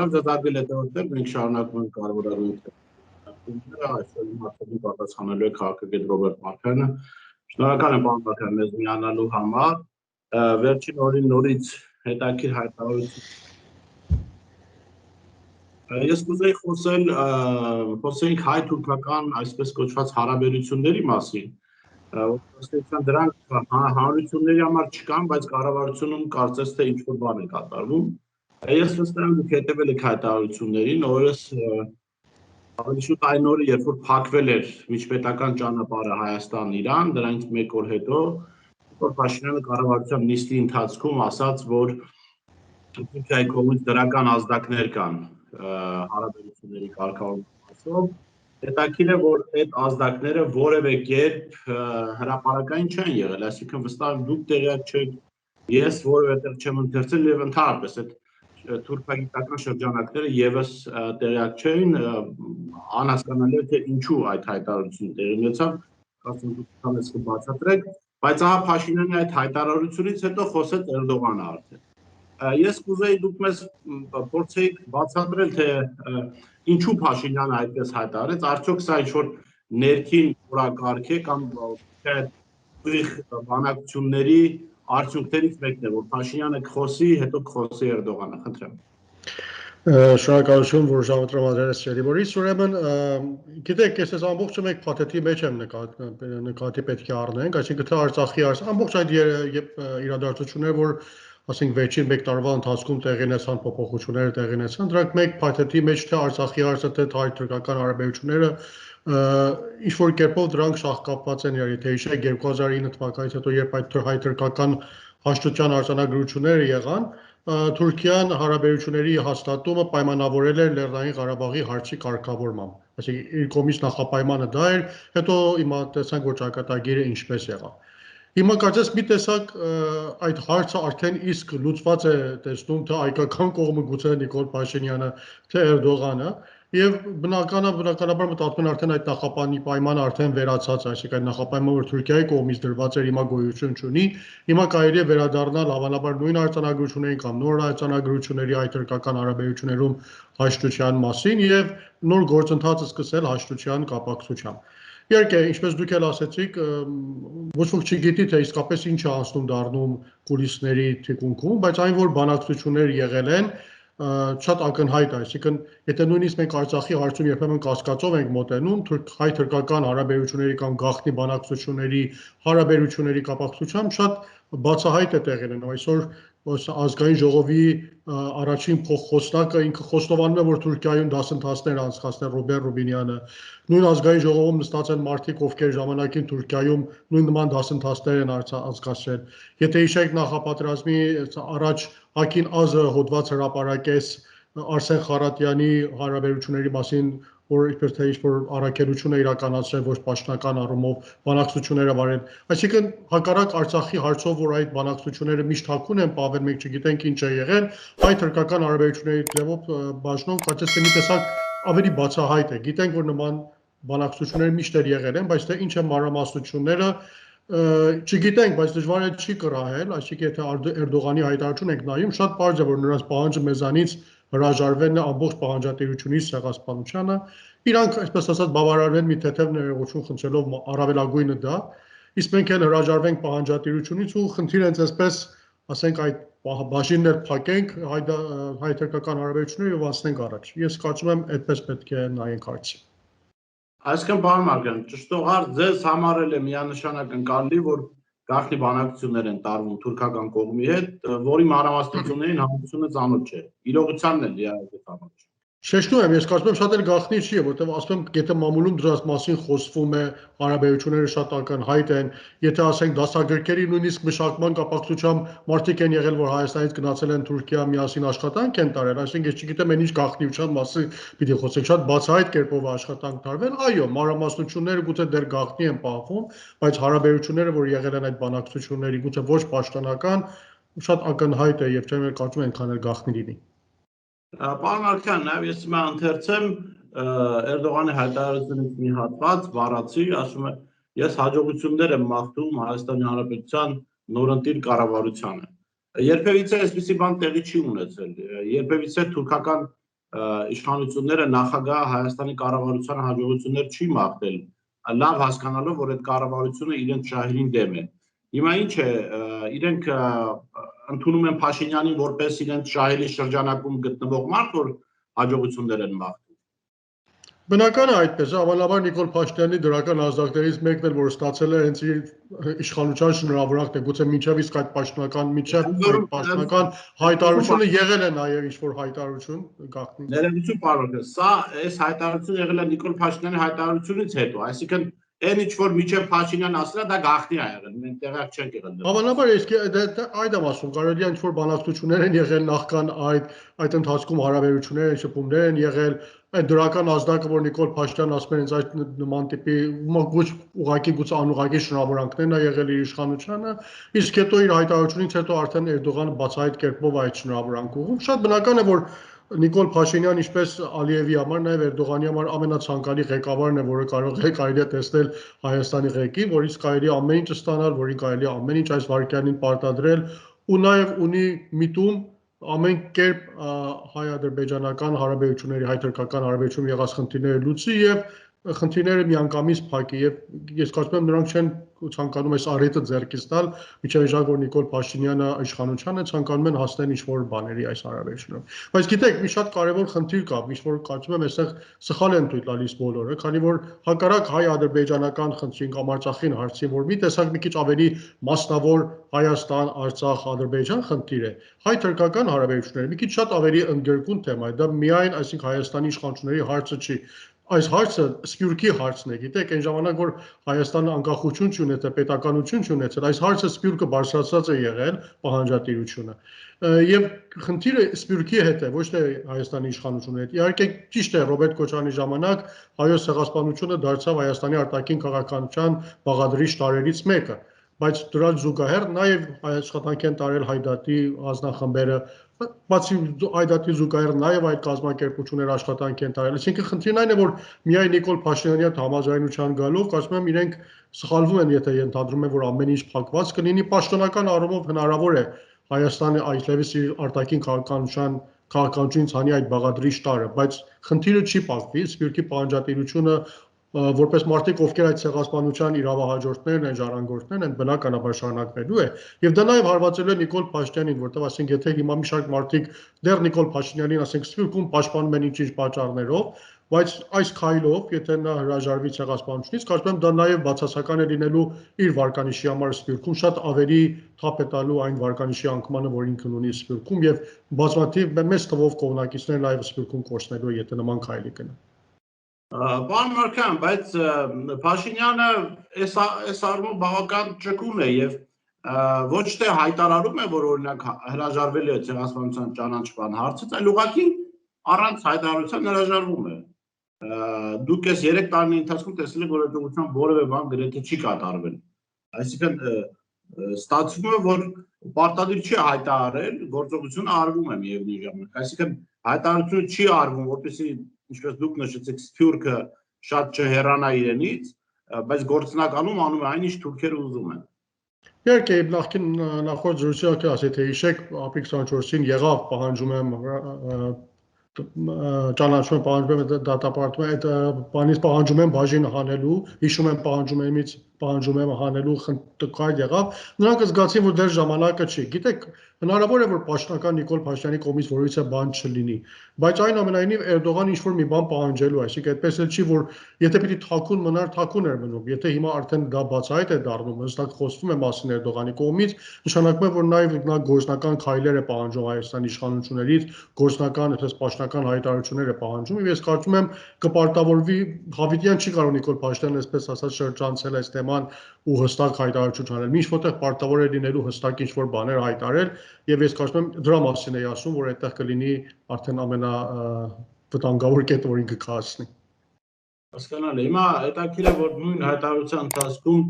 Շնորհակալ ձեզ հետևել, մենք շարունակում ենք կարևորագույն թեմաները, այսօր մարդու պատասխանելու է քաղաքագետ Ռոբերտ Մարկարյանը։ Շնորհակալ եմ պարոն Մարկարյան մեզ միանալու համար։ Վերջին օրին նորից հետաքրքիր հայտարարություն։ Ես կուզեի խոսենք հայ-թուրքական այսպես կոչված հարաբերությունների մասին, որովհետեւ դրանք հանրությունների համար չկան, բայց կառավարությունում կարծես թե ինչ-որ բան է կատարվում։ Ես վստահ եմ դուք հետևել եք հայտարարություններին, օրս ավելի շուտ այն օրը, երբ որ փակվել էր միջպետական ճանապարհը Հայաստան-Իրան, դրանից մեկ օր հետո, որ Փաշինյանը կառավարության նիստի ընթացքում ասաց, որ Թուրքիայի կողմից դրական ազդակներ կան հարաբերությունների կարգավորման մասով, հետաքրքիր է, որ այդ ազդակները որևէ կերպ հրապարակային չեն եղել, այսինքն վստահ դուք տեղյակ չեք, ես որևէ տեղ չեմ ընթերցել եւ ընդհանրապես այդ թուրքագիտական շրջանակները եւս տեղյակ չէին, անհասկանալի է թե ինչու այդ հայտարարությունը տեղի ունեցավ, կարծում եմ դուք համես կբացատրեք, բայց ահա Փաշինյանի այդ հայտարարությունից հետո խոսեց Էրդողանը արդեն։ Ես կուզեի դուք մեզ փորձեիք բացատրել, թե ինչու Փաշինյանը այդպես հայտարարեց, արդյոք սա ինչ-որ ներքին օրակարգ է կամ ուղիղ բանակցությունների արդյունքներից մեկն է, որ Փաշինյանը կխոսի, հետո կխոսի Էրդողանը, խնդրեմ։ Շնորհակալություն, որ ժամը տրամադրել եք Լիբորից, ուրեմն գիտեք, ես այս ամբողջը մեկ փաթեթի մեջ եմ նկատի պետք է առնենք, այսինքն թե Արցախի ամբողջ այդ իրադարձությունները, որ ասենք վերջին 1 տարվա ընթացքում տեղի ունեցան փոփոխությունները տեղի ունեցան, դրանք մեկ փաթեթի մեջ թե Արցախի հարցը, թե հայ-թուրքական հարաբերությունները ինչ որ կերպով դրանք շահկապված են իրար, թե հիշեք 2009 թվականից հետո երբ այդ հայ-թուրքական հաշտության արձանագրությունները եղան, Թուրքիան հարաբերությունների հաստատումը պայմանավորել էր Լեռնային Ղարաբաղի հարցի կարգավորմամբ, այսինքն իր կողմից նախապայմանը դա էր, հետո հիմա տեսանք որ ճակատագիրը ինչպես եղավ։ Հիմա կարծես մի տեսակ այդ հարցը արդեն իսկ լուծված է տեսնում թե հայկական կողմը գուցե Նիկոլ Փաշինյանը, թե Էրդողանը, եւ բնականաբար մտածում են արդեն այդ նախապայմանի պայմանը արդեն վերացած, այսինքն այդ նախապայմանը որ Թուրքիայի կողմից դրված էր հիմա գոյություն չունի, հիմա կարելի է վերադառնալ հավանաբար նույն արձանագրություններին կամ նոր արձանագրությունների հայ-թուրքական հարաբերություններում հաշտության մասին եւ նոր գործընթացը սկսել հաշտության կապակցությամբ։ Իհարկե, ինչպես դուք էլ ասացիք, ոչ ոք չգիտի, թե իսկապես ինչ է անցնում դառնում կուլիսների թիկունքում, բայց այն որ բանակցություններ եղել են, շատ ակնհայտ է, այսինքն եթե նույնիսկ մենք Արցախի հարցում երբեմն կասկածով ենք մոտենում, հայ-թուրքական հարաբերությունների կամ գաղտնի բանակցությունների հարաբերությունների կապակցությամբ շատ բացահայտ է տեղի ունենում։ Այսօր ազգային ժողովի առաջին փոխխոսնակը ինքը խոստովանում է, որ Թուրքիայում դասընթացներ անցկացնել Ռոբերտ Ռուբինյանը, նույն ազգային ժողովում նստած են մարդիկ, ովքեր ժամանակին Թուրքիայում նույն նման դասընթացներ են անցկացրել։ Եթե հիշեք նախապատրազմի առաջ Հակին Ազը հոդված հրապարակեց Արսեն Խարատյանի հարաբերությունների մասին, որ իբր թե ինչ-որ առաքելություն է իրականացրել ոչ պաշտոնական առումով բանակցությունները վարել։ Այսինքն հակառակ Արցախի հարցով, որ այդ բանակցությունները միշտ հակուն են պահվել, մենք չգիտենք ինչ է եղել, հայ-թուրքական հարաբերությունների ձևով բաժնով կարծես թե մի տեսակ ավելի բացահայտ է։ Գիտենք, որ նման բանակցությունները միշտ եղել են, բայց թե ինչ են մանրամասնությունները չգիտենք, բայց դժվար է չի կռահել, այսինքն եթե Էրդողանի հայտարարություն ենք նայում, շատ պարզ է, որ նրանց պահանջը մեզանից հրաժարվելն է ամբողջ պահանջատիրությունից ցեղասպանությանը, իրանք այսպես ասած բավարարեն մի թեթև ներողություն խնդրելով առավելագույնը դա, իսկ մենք էլ հրաժարվենք պահանջատիրությունից ու խնդիր ենք այսպես ասենք այդ բաժիններ փակենք հայ-թուրքական հարաբերությունները եւ անցնենք առաջ։ Ես կարծում եմ այդպես պետք է նայենք հարցին։ Այսինքն պարոն Մարկարյան, ճշտողար ձեզ համար էլ է միանշանակ ընկալի, որ գաղտնի բանակցություններ են տարվում թուրքական կողմի հետ, որի մանրամասնություններին հանրությունը ծանոթ չէ։ Իրողությանն էլ իհարկե ծանոթ չէ։ Շեշտում եմ, ես կարծում եմ շատ էլ գաղտնի չի, որտեղ ասում եմ, եթե մամուլում դրանց մասին խոսվում է, հարաբերությունները շատ ակնհայտ են, եթե ասենք դասագրքերի նույնիսկ մշակման կապակցությամբ մարդիկ են եղել, որ Հայաստանից գնացել են Թուրքիա միասին աշխատանք են տարել, այսինքն ես չգիտեմ այն ինչ գաղտնիության մասին պիտի խոսենք, շատ բացահայտ կերպով աշխատանք տարվել, այո, մանրամասնությունները գուցե դեռ գաղտնի են պահվում, բայց հարաբերությունները, որ եղել են այդ բանակցությունների գուցե ոչ պաշտոնական, շատ ակնհայտ է եւ չեմ կարծում այնքան էլ գաղտնի լինի։ Պարոն Մարկարյան, նաև ես հիմա ընթերցեմ Էրդողանի հայտարարությունից մի հատված, բառացի, ասում է, ես հաջողություններ եմ մաղթում Հայաստանի Հանրապետության նորընտիր կառավարությանը։ Երբևիցե այսպիսի բան տեղի չի ունեցել, երբևիցե թուրքական իշխանությունները նախագահ Հայաստանի կառավարության հաջողություններ չի մաղթել, լավ հասկանալով, որ այդ կառավարությունը իրենց շահերին դեմ է։ Հիմա ինչ է, իրենք ընդունում են Փաշինյանին որպես իրենց շահերի շրջանակում գտնվող մարդ, որ հաջողություններ են մաղթում։ Բնական է այդպես, հավանաբար Նիկոլ Փաշինյանի դրական ազդակներից մեկն էլ, որ ստացել է հենց իր իշխանության շնորհավորակն է, գուցե մինչև իսկ այդ պաշտոնական հայտարարությունը եղել է նաև ինչ-որ հայտարարություն գաղտնի։ Ներողություն պարոն, սա այս հայտարարությունը եղել է Նիկոլ Փաշինյանի հայտարարությունից հետո, այսինքն այն ինչ որ միջև Փաշինյան ասել է, դա գաղտնի է եղել, մենք տեղյակ չենք եղել։ Հավանաբար այդ եմ ասում, կարելի է ինչ-որ բանակցություններ են եղել նախքան այդ ընթացքում հարաբերություններ են, շփումներ են եղել, այդ դրական ազդակը, որ Նիկոլ Փաշինյանն ասում է, հենց այդ նման տիպի ուղղակի գուցե անուղղակի շնորհավորանքներն է եղել իր իշխանությանը, իսկ հետո իր հայտարարությունից հետո արդեն Էրդողանը բացահայտ կերպով այդ շնորհավորանքը ուղղում։ Շատ բնական է, որ Նիկոլ Փաշինյան, ինչպես Ալիևի համար, նաև Էրդողանի համար ամենացանկալի ղեկավարն է, որը կարելի է տեսնել Հայաստանի ղեկին, որից կարելի է ամեն ինչ ստանալ, որին կարելի է ամեն ինչ այս վայրկյանին պարտադրել, ու նաև ունի միտում ամեն կերպ հայ-ադրբեջանական հարաբերությունների, հայ-թուրքական հարաբերությունների եղած խնդիրները լուծի եւ խնդիրները միանգամից փակի եւ ես կարծում եմ նրանք չեն ցանկանում այս առիթը ձեռքից տալ, միջև ժամանակ որ Նիկոլ Փաշինյանը իշխանությանը ցանկանում են հասնել ինչ-որ բաների այս հարաբերությունում։ Բայց գիտեք, մի շատ կարևոր խնդիր կա, ինչ-որ կարծում եմ այստեղ սխալ են թույլ տալիս բոլորը, քանի որ հակառակ հայ-ադրբեջանական խնդրին կամ Արցախին հարցին, որ մի տեսակ մի քիչ ավելի մասնավոր Հայաստան, Արցախ, Ադրբեջան խնդիր է, հայ-թուրքական հարաբերությունները մի քիչ շատ ավելի ընդգրկուն թեմա է, դա միայն այսինքն Հայաստանի իշխանությունների հարցը չի, այս հարցը Սփյուռքի հարցն է, գիտեք, այն ժամանակ որ Հայաստանը անկախություն չունեցել, պետականություն չունեցել, այս հարցը Սփյուռքը բարձրացած է եղել պահանջատիրությունը։ Եվ խնդիրը Սփյուռքի հետ է, ոչ թե Հայաստանի իշխանությունների հետ։ Իհարկե ճիշտ է, Ռոբերտ Քոչարյանի ժամանակ հայոց ցեղասպանությունը դարձավ Հայաստանի արտաքին քաղաքականության բաղադրիչ տարրերից մեկը, բայց դրա զուգահեռ նաև աշխատանք են տարել հայդատի ազնախմբերը, բացի հայդատի զուգահեռ նաև այդ կազմակերպությունները աշխատանք են տարել։ Այսինքն խնդիրն այն է, որ միայն Նիկոլ Փաշինյանի հետ համաձայնության գալով, կարծում եմ իրենք սխալվում են, եթե ենթադրում են, որ ամեն ինչ փակված կլինի, պաշտոնական առումով հնարավոր է Հայաստանը այլևս իր արտաքին քաղաքականությունից հանի այդ բաղադրիչ տարրը, բայց խնդիրը չի փակվի, Սփյուռքի պահանջատիրությունը որպես մարդիկ, ովքեր այդ ցեղասպանության իրավահաջորդներն են, ժառանգորդներն են, բնականաբար շարունակվելու է, եւ դա նաեւ հարվածելու է Նիկոլ Փաշինյանին, որտեղ ասենք եթե հիմա մի շարք մարդիկ դեռ Նիկոլ Փաշինյանին ասենք Սփյուռքում պաշտպանում են ինչ-ինչ պատճառներով, բայց այս քայլով, եթե նա հրաժարվի ցեղասպանությունից, կարծում եմ դա նաեւ բացասական է լինելու իր վարկանիշի համար Սփյուռքում, շատ ավելի թափ է տալու այն վարկանիշի անկմանը, որ ինքն ունի Սփյուռքում եւ բազմաթիվ մեծ թվով կողմնակիցներ նաեւ Սփյուռքում կորցնելու եթե նման քայլի կնա։ Պարոն Մարքյան, բայց Փաշինյանը այս առումով բավական ճկուն է եւ ոչ թե հայտարարում է, որ օրինակ հրաժարվել է ցեղասպանության ճանաչման հարցից, այլ ուղղակի առանց հայտարարության հրաժարվում է։ Դուք այս 3 տարիների ընթացքում տեսել եք, որ հաջողության որևէ բան գրեթե չի կատարվել։ Այսինքն ստացվում է, որ պարտադիր չի հայտարարել, գործողությունը արվում է միևնույն ժամանակ։ Այսինքն հայտարարությունը չի արվում, որպեսզի ինչպես դուք նշեցիք, Սփյուռքը շատ չհեռանա իրենից, բայց գործնականում անում է այն, ինչ թուրքերը ուզում են։ Իհարկե, նախորդ զրույցի ասել թե հիշեք, ապրիլ 24-ին եղավ պահանջում եմ ճանաչում պահանջում եմ դատապարտում այդ բանից պահանջում եմ բաժին հանելու, հիշում եմ պահանջում եմ հանելու խնդիր եղավ, նրանք զգացին, որ դեռ ժամանակը չի։ Գիտեք, հնարավոր է, որ պաշտոնական Նիկոլ Փաշինյանի կողմից որևիցե բան չլինի, բայց այնուամենայնիվ Էրդողանը ինչ-որ մի բան պահանջելու, այսինքն այդպես էլ չի, որ եթե պիտի թաքուն մնար, թաքուն էր մնում, եթե հիմա արդեն դա բացահայտ է դառնում, հստակ խոսվում է մասին Էրդողանի կողմից, նշանակում է, որ նաև նա գործնական քայլեր է պահանջում Հայաստանի իշխանություններից, գործնական, այսպես պաշտոնական հայտարարություններ է պահանջում, եւ ես կարծում եմ կպարտավորվի Հավիտյան չի կարող Նիկոլ Փաշինյանն այսպես ասած շրջանցել այս թեման ու հստակ հայտարարություն անել, ինչ որտեղ պարտավոր է լինելու հստակ ինչ-որ բաներ հայտարարել, եւ ես կարծում եմ դրա մասին էի ասում, որ այդտեղ կլինի արդեն ամենավտանգավոր կետը, որ ինքը կհասնի։ Հասկանալի։ Հիմա հետաքրքիր է, որ նույն հայտարարության ընթացքում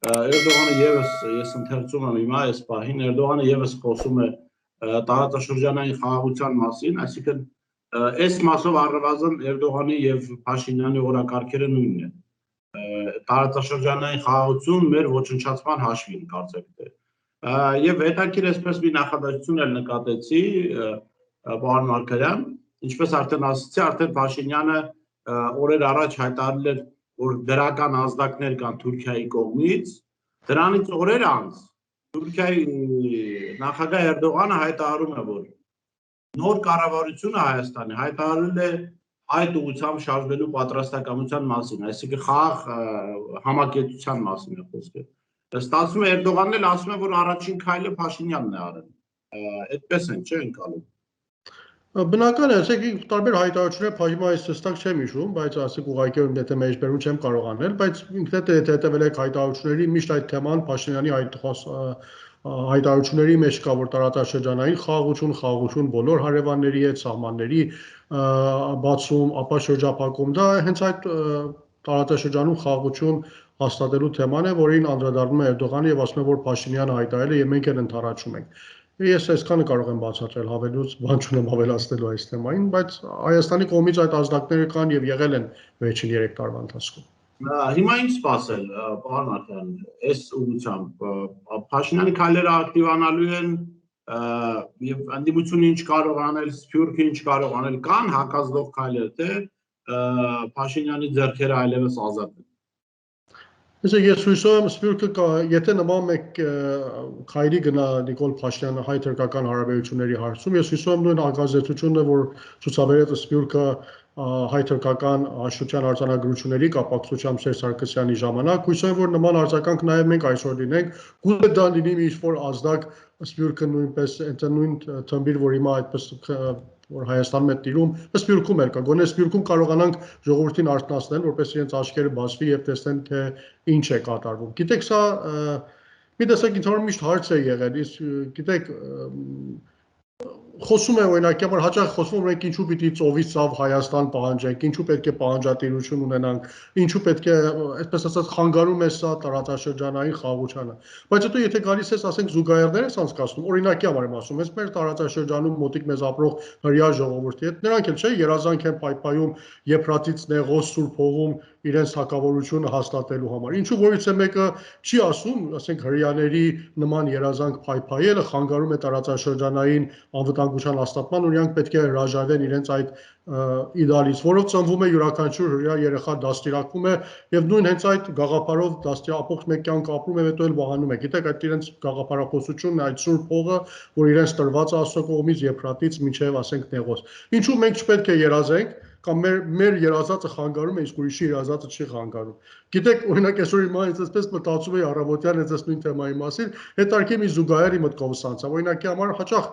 Էրդողանը եւս ես ընթերցում եմ հիմա այս պահին Էրդողանը եւս խոսում է տարածաշրջանային խաղաղության մասին, այսինքն այս մասով առնվազն Էրդողանի եւ Փաշինյանի օրակարգերը նույնն են։ Տարածաշրջանային խաղաղություն մեր ոչնչացման հաշվին կարծեք թե։ Եվ հետաքրքիր էսպես մի նախադասություն էլ նկատեցի, պարոն Մարգարյան, ինչպես արդեն ասացի, արդեն Փաշինյանը օրեր առաջ հայտարարել էր, որ դրական ազդակներ կան Թուրքիայի կողմից, դրանից օրեր անց Թուրքիայի նախագահ Էրդողանը հայտարարում է, որ նոր կառավարությունը Հայաստանի հայտարարել է այդ ուղղությամբ շարժվելու պատրաստակամության մասին, այսինքն խաղաղ համակեցության մասին է խոսքը։ Ստացվում է Էրդողանն էլ ասում է, որ առաջին քայլը Փաշինյանն է արել։ Այդպես են, չէ՞ ընկալում։ Բնական է, ասեք տարբեր հայտարարություններ հիմա այս հստակ չեմ հիշում, բայց ասեք ուղղակի եթե մեջբերում չեմ կարող անել, բայց ինքնեդ հետևել եք հայտարարությունների միշտ այդ թեման Փաշինյանի հայտարարությունների մեջ կա, որ տարածաշրջանային խաղաղություն բոլոր հարևանների հետ սահմանների բացում, ապա շրջափակում, դա հենց այդ տարածաշրջանում խաղաղություն հաստատելու թեման է, որին անդրադառնում է Էրդողանը եւ ասում է, որ Փաշինյանը հայտարարել է եւ մենք էլ ընդառաջում ենք։ Ես այսքանը կարող եմ բացատրել, հավելուց բան չունեմ ավելացնելու այս թեմային, բայց Հայաստանի կողմից այդ ազդակները կան եւ եղել են վերջին 3 տարվա ընթացքում։ Հիմա ինչ սպասել, պարոն Արտյան, այս ուղղությամբ Փաշինյանի քայլերը ակտիվանալու են եւ անդիմությունը ինչ կարող անել, Սփյուռքը ինչ կարող անել, կան հակազդող քայլեր, թե Փաշինյանի ձեռքերը այլևս ազատ են։ Ես հույսով եմ Սփյուռքը եթե նման մեկ քայլի գնա Նիկոլ Փաշինյանը հայ-թուրքական հարաբերությունների հարցում, ես հույսով եմ նույն ակազդեցությունը, որ ցուցաբերեց Սփյուռքը հայ-թուրքական հաշտության արձանագրությունների կապակցությամբ Սերժ Սարգսյանի ժամանակ, հույսով եմ, որ նման արձագանք նաև մենք այսօր լինենք, գուցե դա լինի մի ինչ-որ ազդակ Սփյուռքը նույնպես այդ նույն թմբիր, որ հիմա այդպես որ Հայաստանում է տիրում, Սփյուռքում էլ կա, գոնե Սփյուռքում կարողանանք ժողովրդին արթնացնել, որպես իրենց աչքերը բացվի եւ տեսնեն, թե ինչ է կատարվում։ Գիտեք, սա մի տեսակ ինձ համար միշտ հարց է եղել, իսկ գիտեք, խոսում է օրինակ, որ հաճախ խոսվում մենք ինչու պիտի ծովից ծավ Հայաստան պահանջենք, ինչու պետք է պահանջատիրություն ունենանք, ինչու պետք է, այսպես ասած, խանգարում է սա տարածաշրջանային խաղաղությանը։ Բայց հետո եթե գալիս ես, ասենք, զուգահեռներ ես անցկացնում, օրինակի համար եմ ասում, ես մեր տարածաշրջանում մոտիկ մեզ ապրող հրեա ժողովրդի հետ, նրանք էլ չէ, երազանք են պայպայում Եփրատից Նեղոս Սուրբ Հողում իրենց հակավորությունը հաստատելու համար։ Ինչու որից է մեկը չի ասում, ասենք հրեաների նման երազանք պայպայելը խանգարում է տարածաշրջանային անվտանգության հաստատման, ու նրանք պետք է հրաժարվեն իրենց այդ իդեալից, որով ծնվում է յուրաքանչյուր հրեա երեխա դաստիարակվում է եւ նույն հենց այդ գաղափարով դաստիարակող մեկ կյանք ապրում է, հետո էլ վահանում է։ Գիտեք, այդ իրենց գաղափարախոսությունն է, այդ Սուրբ Հողը, որ իրենց տրված է Աստծո կողմից Եփրատից մինչեւ ասենք Նեղոս։ Ինչու մենք չպետք է երազենք կամ մեր երազածը խանգարում է, իսկ ուրիշի երազածը չի խանգարում։ Գիտեք, օրինակ այսօր հիմա ես այսպես մտածում եի առավոտյան այս նույն թեմայի մասին, հետարքի մի զուգահեռի մտքովս անցավ։ Օրինակի համար հաճախ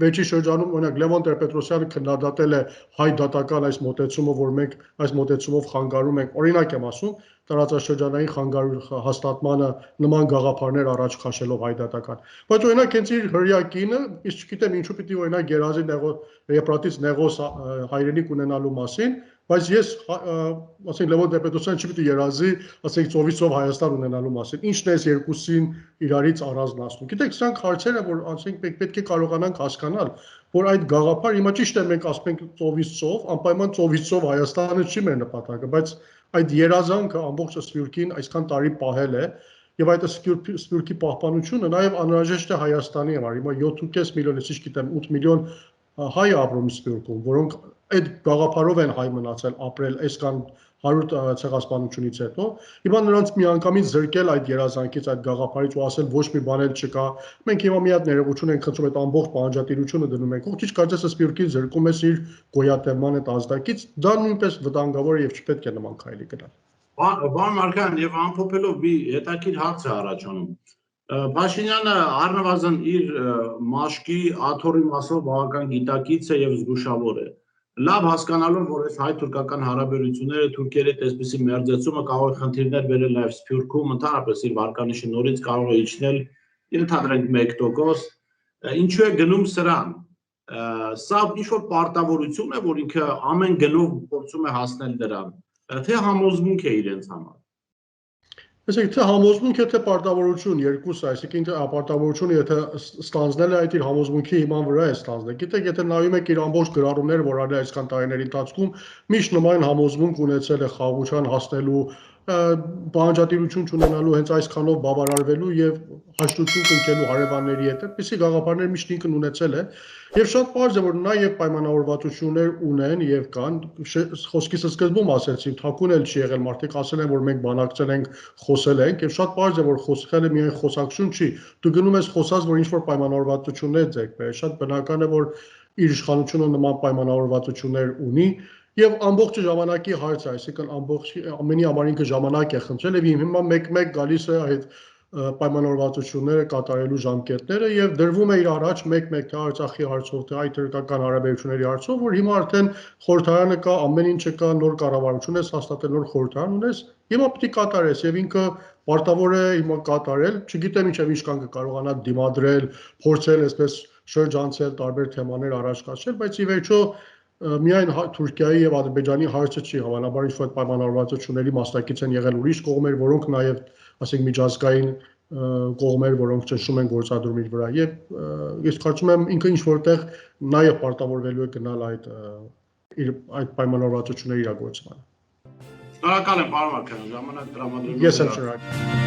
վերջի շրջանում օրինակ Լևոն Տեր-Պետրոսյանը քննադատել է հայ դատական այս մոտեցումը, որ մենք այս մոտեցումով խանգարում ենք, օրինակ եմ ասում, տարածաշրջանային հաստատմանը նման գաղափարներ առաջ քաշելով հայ դատական։ Բայց օրինակ հենց իր հրեա կինը, իսկ չգիտեմ ինչու պիտի օրինակ Գերազի Եփրատից Նեղոս հայրենիք ունենալու մասին, բայց ես ասենք Լևոն Տեր-Պետրոսյանը չպիտի երազի, ասենք ծովից ծով Հայաստան ունենալու մասին։ Ինչն է այս երկուսին իրարից առանձնացնում։ Գիտեք, սրանք հարցեր են, որ ասենք պետք է կարողանանք հասկանալ, որ այդ գաղափար հիմա ճիշտ է մենք ասում ենք ծովից ծով, անպայման ծովից ծով Հայաստանը չի մեր նպատակը, բայց այդ երազանքը ամբողջ Սփյուռքին այսքան տարի պահել է եւ այդ Սփյուռքի պահպանությունը նաեւ անհրաժեշտ է Հայաստանի համար։ Հիմա 7.5 միլիոն, ես գիտեմ 8 միլիոն հայ ապրում Սփյուռքում, որոնք այդ գաղափարով են հայ մնացել, ապրել այսքան 100 ցեղասպանությունից հետո, հիմա նրանց միանգամից զրկել այդ երազանքից, այդ գաղափարից ու ասել ոչ մի բան էլ չկա։ Մենք հիմա մի հատ ներողություն ենք խնդրում այդ ամբողջ պահանջատիրությունը դնում ենք։ Ողջ կարծես Սփյուռքին զրկում ես իր գոյատևման այդ ազդակից, դա նույնպես վտանգավոր է եւ չպետք է նման քայլի գնալ։ Պարոն Մարկյան, եւ ամփոփելով մի հետաքրքիր հարց է առաջանում։ Փաշինյանը առնվազն իր մաշկի աթոռի մասով բավական գիտակից է եւ զգուշավոր է։ Լավ հասկանալով, որ այս հայ-թուրքական հարաբերությունները Թուրքիայի հետ այսպիսի մերձեցումը կարող է խնդիրներ բերել նաև Սփյուռքում, ընդհանրապես իր վարկանիշի նորից կարող է իջնել, ենթադրենք 1%, ինչու է գնում սրան։ Սա ինչ-որ պարտավորություն է, որ ինքը ամեն գնով փորձում է հասնել դրան, թե համոզմունք է իրենց համար։ Այսինքն թե համոզմունք է, թե պարտավորություն, երկուսը, այսինքն պարտավորությունը եթե ստանձնել է այդ իր համոզմունքի հիման վրա է ստանձնել։ Գիտեք, եթե նայում եք իր ամբողջ գրառումները, որ արել է այսքան տարիների ընթացքում, միշտ նման համոզմունք ունեցել է խաղաղության հասնելու բանջատիրություն ունենալու հենց այսքանով բավարարվելու եւ հաշտություն կնքելու հարևանների հետ, այդպիսի գաղափարներ միշտ ինքն ունեցել է եւ շատ պարզ է որ նաեւ պայմանավորվածություններ ունեն եւ կան խոսքիս սկզբում ասեցի թաքուն էլ չի եղել մարդիկ ասել են որ մենք բանակցել ենք խոսել ենք եւ շատ պարզ է որ խոսքելը միայն խոսակցություն չի դու գնում ես խոսած որ ինչ որ պայմանավորվածություններ ձեռք բերես շատ բնական է որ իր իշխանությունը նման պայմանավորվածություններ ունի Եվ ամբողջ ժամանակի հարց է, այսինքն ամբողջ ամենի համար ինքը ժամանակ է խնդրել եւ հիմա մեկ-մեկ գալիս է այդ պայմանավորվածությունները կատարելու ժամկետները եւ դրվում է իր առաջ մեկ-մեկ թե Արցախի հարցով թե այդ թրկական հարաբերությունների հարցով, որ հիմա արդեն խորհրդարանը կա, ամեն ինչը կա, նոր կառավարություն է հաստատել, նոր խորհրդարան ունես, հիմա պետք է կատարես եւ ինքը պարտավոր է հիմա կատարել, չգիտեմ ինչեւ ինչ կան կկարողանա դիմադրել, փորձել այսպես շրջանցել տարբեր թեմաներ առաջ կացնել, բայց ի վերջո Միայն Թուրքիայի եւ Ադրբեջանի հարցը չի, հավանաբար ինչ-որ պայմանավորվածությունների մասնակից են եղել ուրիշ կողմեր, որոնք նաեւ, ասենք, միջազգային կողմեր, որոնք ճնշում են գործադրում իր վրա եւ ես կարծում եմ ինքը ինչ որտեղ նաեւ պարտավորվելու է գնալ այդ պայմանավորվածությունների իրագործմանը։ Շնորհակալ եմ, պարոն Մարկարյան, ժամանակ տրամադրելու Ես եմ շնորհակալ։